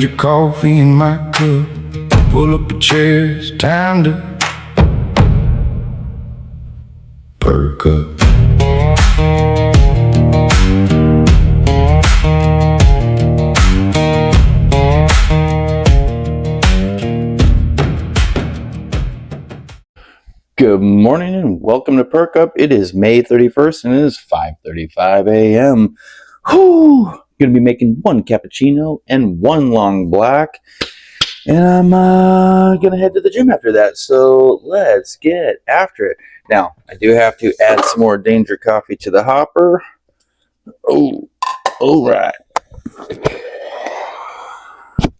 change of coffee in my cup. Pull up a chair, it's time to perk up. Good morning and welcome to Perk Up. It is May 31st and it is 5:35 a.m. Whew! Gonna be making one cappuccino and one long black. And I'm gonna head to the gym after that. So let's get after it. Now, I do have to add some more Danger coffee to the hopper. Oh, all right.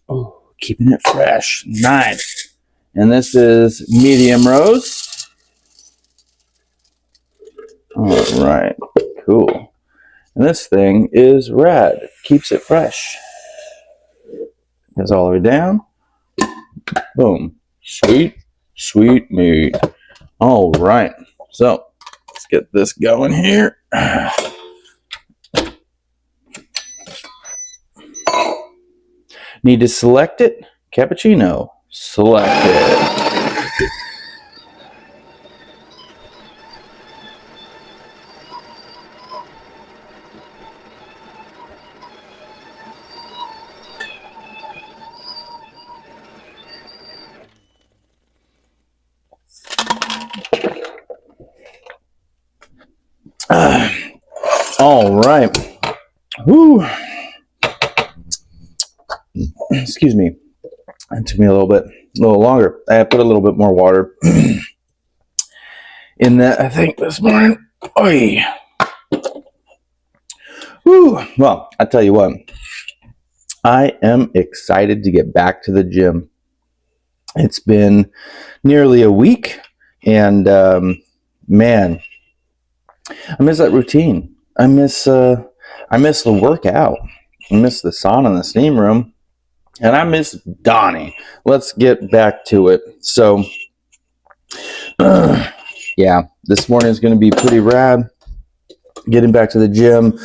Oh, keeping it fresh. Nice. And this is medium roast. All right, cool. And this thing is rad. Keeps it fresh. Goes all the way down. Boom. Sweet, sweet meat. All right. So let's get this going here. Need to select it. Cappuccino. Select it. All right. Woo. Excuse me. It took me a little longer. I put a little bit more water in that, I think, this morning. Oy. Woo. Well, I tell you what. I am excited to get back to the gym. It's been nearly a week, and man, I miss that routine. I miss the workout. I miss the sauna and the steam room. And I miss Donnie. Let's get back to it. So, yeah, this morning is going to be pretty rad. Getting back to the gym.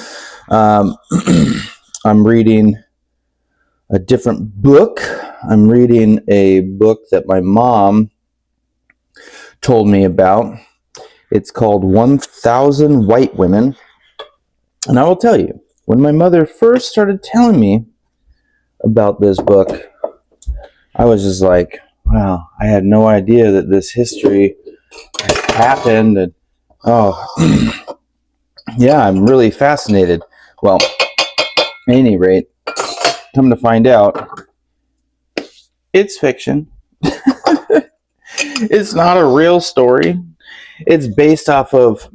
I'm reading a different book. I'm reading a book that my mom told me about. It's called 1,000 White Women. And I will tell you, when my mother first started telling me about this book, I was just like, wow, I had no idea that this history happened. And, oh, yeah, I'm really fascinated. Well, at any rate, come to find out, it's fiction. It's not a real story. It's based off of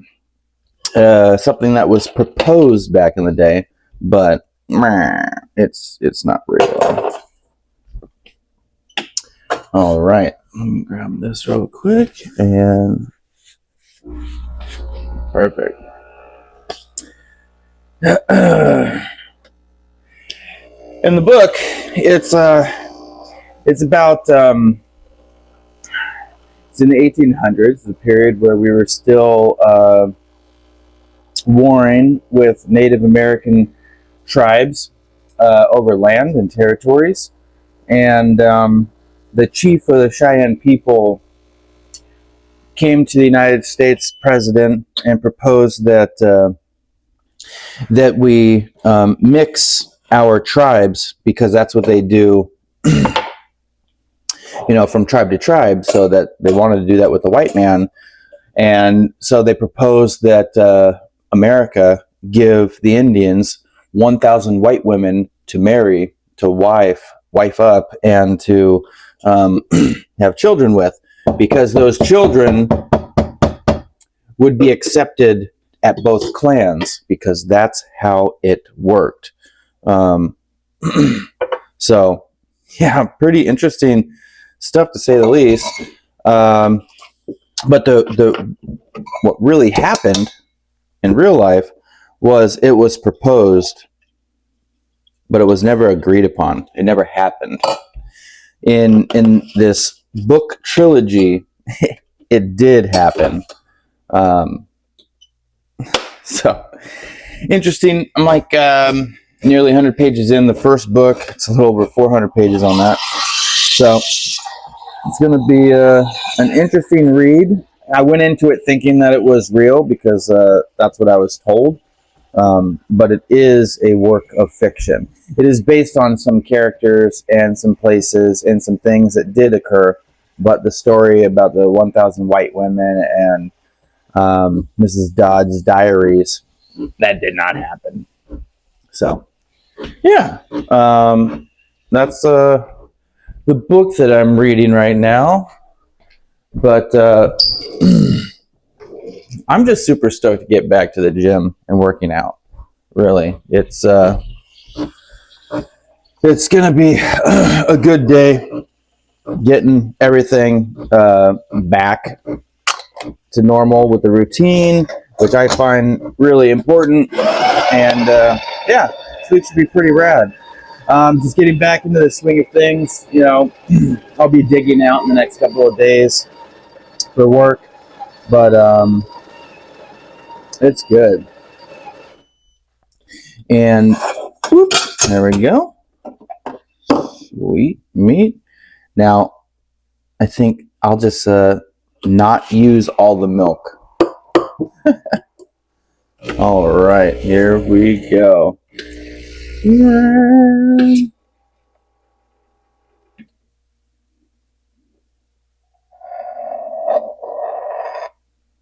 something that was proposed back in the day, but it's not real. All right, let me grab this real quick and perfect. In the book, it's about it's in the 1800s, the period where we were still warring with Native American tribes over land and territories, and the chief of the Cheyenne people came to the United States president and proposed that that we mix our tribes, because that's what they do, from tribe to tribe. So that they wanted to do that with the white man, and so they proposed that America give the Indians 1,000 white women to marry, to wife up, and to have children with, because those children would be accepted at both clans, because that's how it worked. So, yeah, pretty interesting stuff, to say the least. But the what really happened in real life was, it was proposed, but it was never agreed upon. It never happened. In this book trilogy, it did happen. So interesting. I'm like, nearly 100 pages in the first book. It's a little over 400 pages on that. So it's going to be an interesting read. I went into it thinking that it was real because that's what I was told. But it is a work of fiction. It is based on some characters and some places and some things that did occur. But the story about the 1,000 white women and Mrs. Dodd's diaries, that did not happen. So, yeah. That's the book that I'm reading right now. But I'm just super stoked to get back to the gym and working out. Really, it's gonna be a good day, getting everything back to normal with the routine, which I find really important. And yeah, this week should be pretty rad. Just getting back into the swing of things. You know, I'll be digging out in the next couple of days for work, but it's good. And whoop, there we go. Sweet meat. Now, I think I'll just not use all the milk. All right, here we go.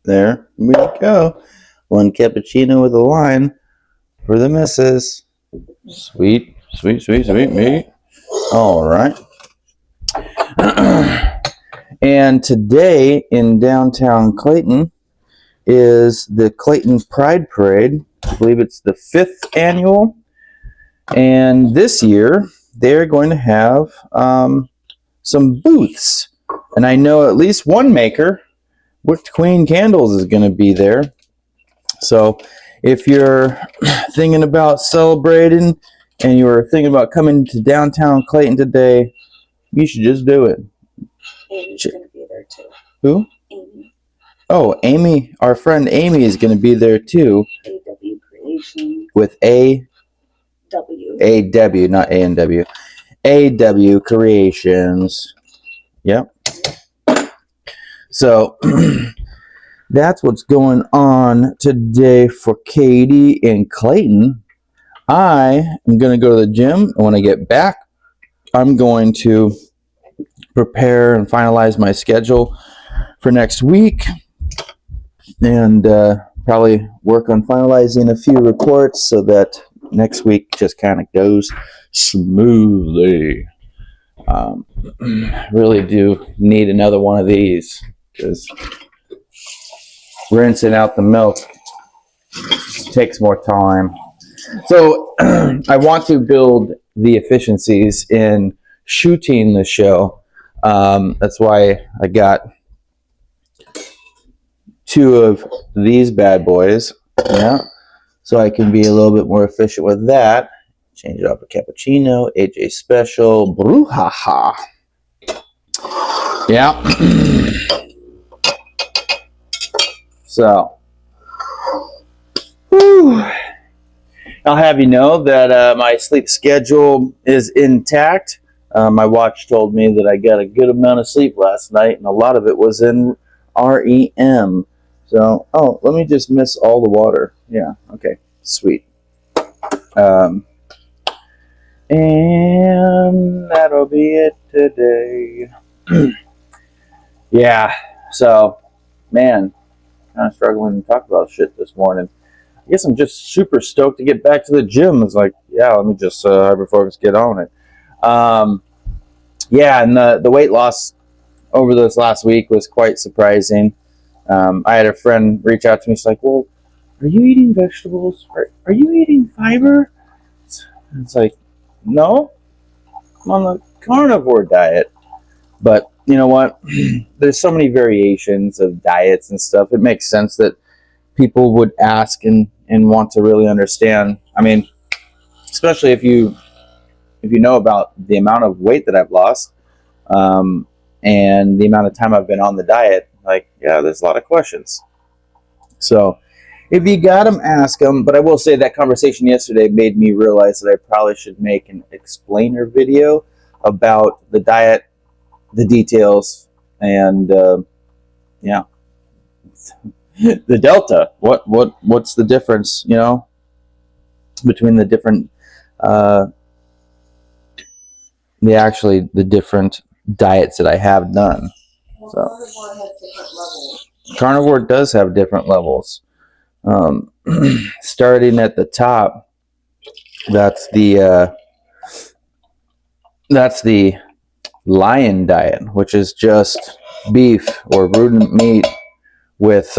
There we go. One cappuccino with a lime for the missus. Sweet, sweet, sweet, sweet meat. All right. And today in downtown Clayton is the Clayton Pride Parade. I believe it's the 5th annual. And this year they're going to have some booths. And I know at least one maker, Whipped Queen Candles, is going to be there. So if you're thinking about celebrating and you're thinking about coming to downtown Clayton today, you should just do it. Amy's going to be there too. Who? Amy. Oh, Amy, our friend Amy is going to be there too. AW Creations. With AW, not A&W. AW Creations. Yep. So that's what's going on today for Katie in Clayton. I am going to go to the gym, and when I get back, I'm going to prepare and finalize my schedule for next week, and probably work on finalizing a few reports so that next week just kind of goes smoothly. Really do need another one of these because rinsing out the milk takes more time. So I want to build the efficiencies in shooting the show. That's why I got 2 of these bad boys. Yeah. So I can be a little bit more efficient with that. Change it up for cappuccino, AJ special, brouhaha. Yeah. So, whew. I'll have you know that my sleep schedule is intact. My watch told me that I got a good amount of sleep last night, and a lot of it was in REM. So, oh, let me just miss all the water. Yeah, okay, sweet. And that'll be it today. Yeah, so, man, kind of struggling to talk about shit this morning. I guess I'm just super stoked to get back to the gym. It's like, yeah, let me just hyper-focus, get on it. Yeah, and the weight loss over this last week was quite surprising. I had a friend reach out to me. She's like, well, are you eating vegetables? Are you eating fiber? It's like, no, I'm on the carnivore diet. But you know what? There's so many variations of diets and stuff. It makes sense that people would ask and want to really understand. I mean, especially if you know about the amount of weight that I've lost and the amount of time I've been on the diet, like, yeah, there's a lot of questions. So If you got them, ask them. But I will say that conversation yesterday made me realize that I probably should make an explainer video about the diet, the details, and yeah, the delta. What's the difference? You know, between the different, the different diets that I have done. Well, So carnivore has different levels. carnivore does have different levels. Starting at the top, that's the lion diet, which is just beef or ruminant meat with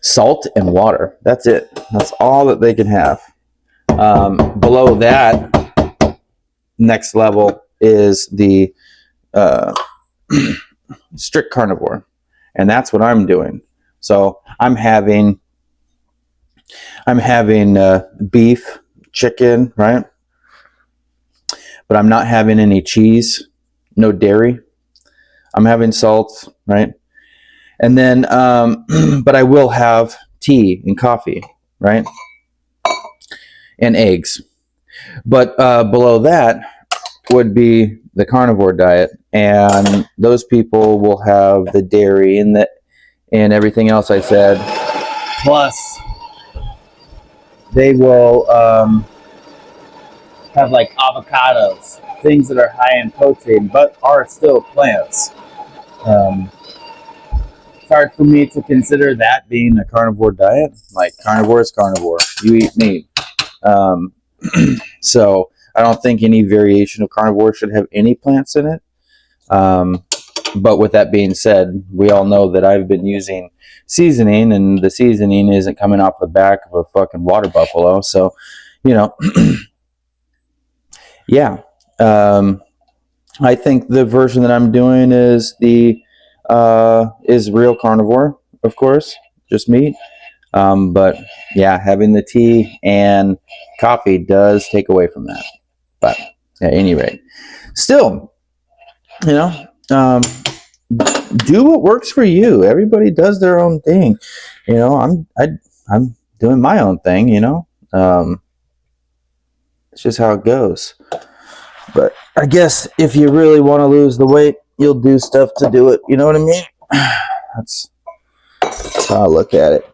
salt and water. That's it. That's all that they can have. Below that, next level is the strict carnivore, and that's what I'm doing. So I'm having beef, chicken, right? But I'm not having any cheese, no dairy. I'm having salt, right? And then, but I will have tea and coffee, right? And eggs. But below that would be the carnivore diet, and those people will have the dairy and everything else I said. Plus, they will have like avocados, things that are high in protein, but are still plants. It's hard for me to consider that being a carnivore diet. Like, carnivore is carnivore. You eat meat. So I don't think any variation of carnivore should have any plants in it. But with that being said, we all know that I've been using seasoning, and the seasoning isn't coming off the back of a fucking water buffalo. So, you know, yeah. I think the version that I'm doing is real carnivore, of course, just meat. But yeah, having the tea and coffee does take away from that. But at any rate, still, you know, do what works for you. Everybody does their own thing. You know, I'm doing my own thing. You know, it's just how it goes. But I guess if you really want to lose the weight, you'll do stuff to do it. You know what I mean? That's how I look at it.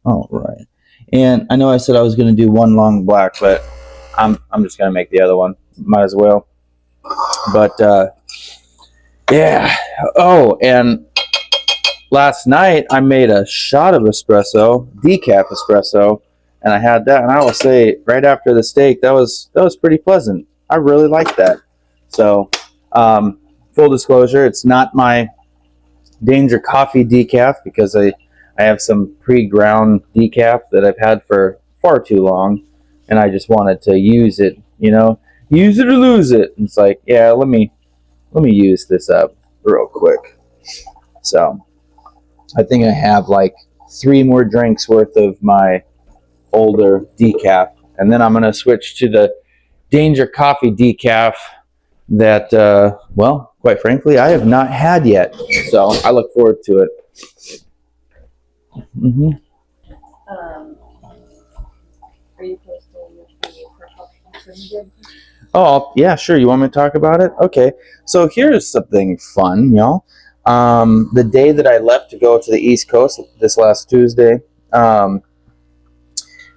All right. And I know I said I was going to do one long black, but I'm just going to make the other one. Might as well. But yeah. Oh, and last night I made a shot of espresso, decaf espresso, and I had that. And I will say, right after the steak, that was pretty pleasant. I really liked that. So, full disclosure, it's not my Danger Coffee decaf, because I have some pre-ground decaf that I've had for far too long, and I just wanted to use it, you know, use it or lose it. And it's like, yeah, let me use this up real quick. So I think I have like 3 more drinks worth of my older decaf, and then I'm going to switch to the Danger Coffee decaf that, well, quite frankly, I have not had yet. So I look forward to it. Mm-hmm. Are you posting the Perk Up again? Oh, yeah, sure. You want me to talk about it? Okay. So here's something fun, y'all. The day that I left to go to the East Coast, this last Tuesday,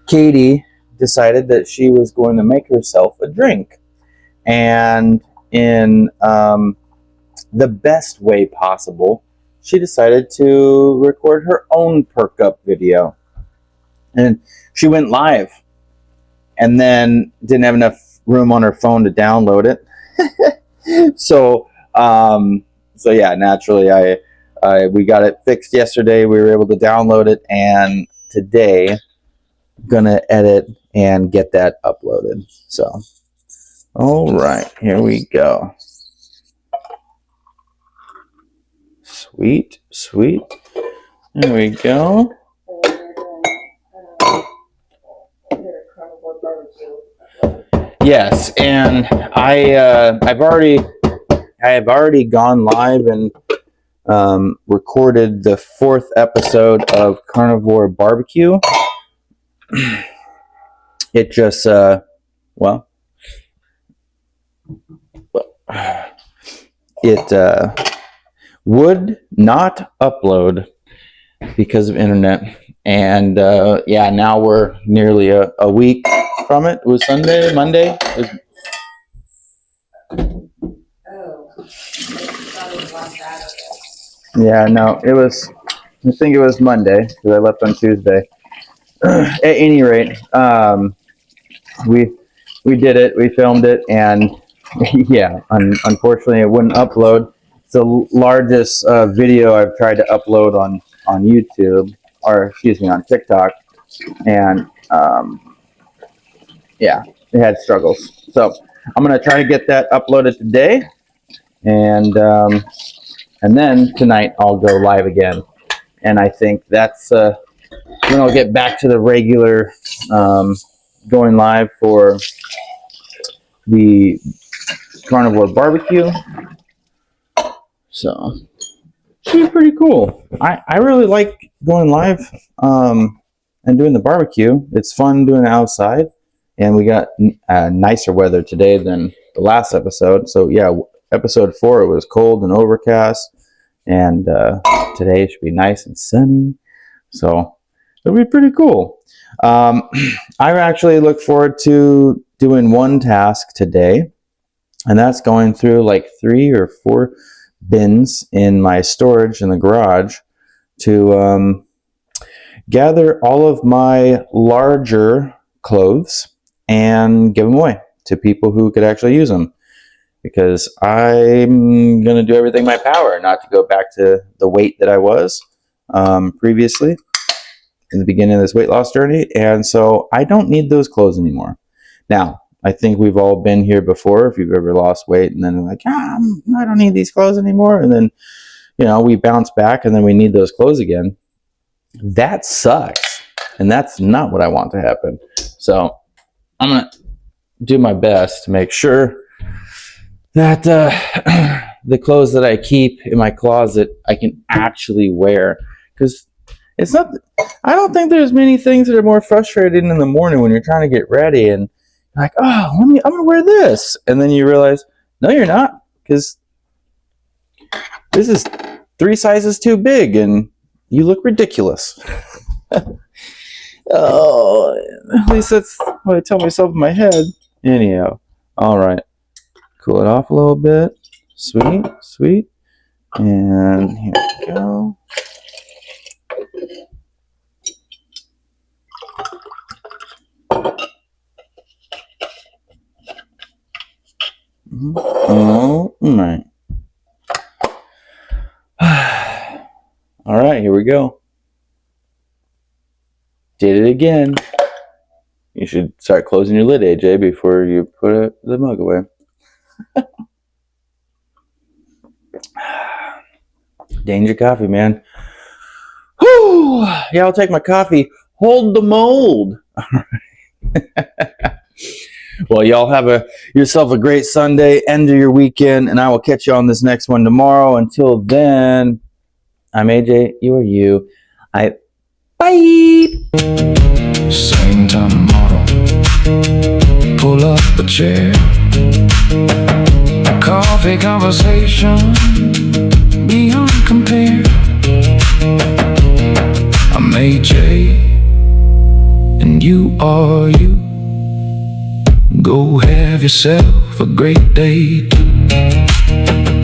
Katie decided that she was going to make herself a drink. And in the best way possible, she decided to record her own Perk Up video. And she went live, and then didn't have enough room on her phone to download it. So yeah, naturally, we got it fixed yesterday. We were able to download it, and today I'm gonna edit and get that uploaded. So, all right, here we go. Sweet. There we go. Yes, and I have already gone live and recorded the 4th episode of Carnivore Barbecue. It just, well, it would not upload because of internet. And yeah, now we're nearly a week from it. It was Monday. It was, Oh, I thought it was last Saturday. yeah, no, I think it was Monday because I left on Tuesday. At any rate, we did it. We filmed it, and yeah, unfortunately, it wouldn't upload. It's the largest video I've tried to upload on YouTube, or excuse me, on TikTok, and yeah, it had struggles. So I'm gonna try to get that uploaded today, and then tonight I'll go live again. And I think that's then I'll get back to the regular going live for the Carnivore Barbecue. So should be pretty cool. I really like going live and doing the barbecue. It's fun doing it outside, and we got nicer weather today than the last episode. So yeah, episode 4 it was cold and overcast, and today should be nice and sunny. So it'll be pretty cool. I actually look forward to doing one task today, and that's going through like 3 or 4 bins in my storage in the garage to gather all of my larger clothes and give them away to people who could actually use them, because I'm going to do everything in my power not to go back to the weight that I was previously in the beginning of this weight loss journey. And so I don't need those clothes anymore. Now, I think we've all been here before. If you've ever lost weight and then like, I don't need these clothes anymore. And then, we bounce back and then we need those clothes again. That sucks. And that's not what I want to happen. So I'm going to do my best to make sure that the clothes that I keep in my closet, I can actually wear. Because it's not, I don't think there's many things that are more frustrating in the morning when you're trying to get ready and like, oh, I'm going to wear this. And then you realize, no, you're not, because this is 3 sizes too big and you look ridiculous. Oh, at least that's what I tell myself in my head. Anyhow, all right. Cool it off a little bit. Sweet, sweet. And here we go. Oh my. All right, here we go. Did it again. You should start closing your lid, AJ, before you put the mug away. Danger coffee, man. Whew. Yeah, I'll take my coffee. Hold the mold. All right. Well, y'all have yourself a great Sunday, end of your weekend, and I will catch you on this next one tomorrow. Until then, I'm AJ, you are you. Bye. Same time tomorrow. Pull up a chair. Coffee conversation beyond compare. I'm AJ, and you are you. Go have yourself a great day too.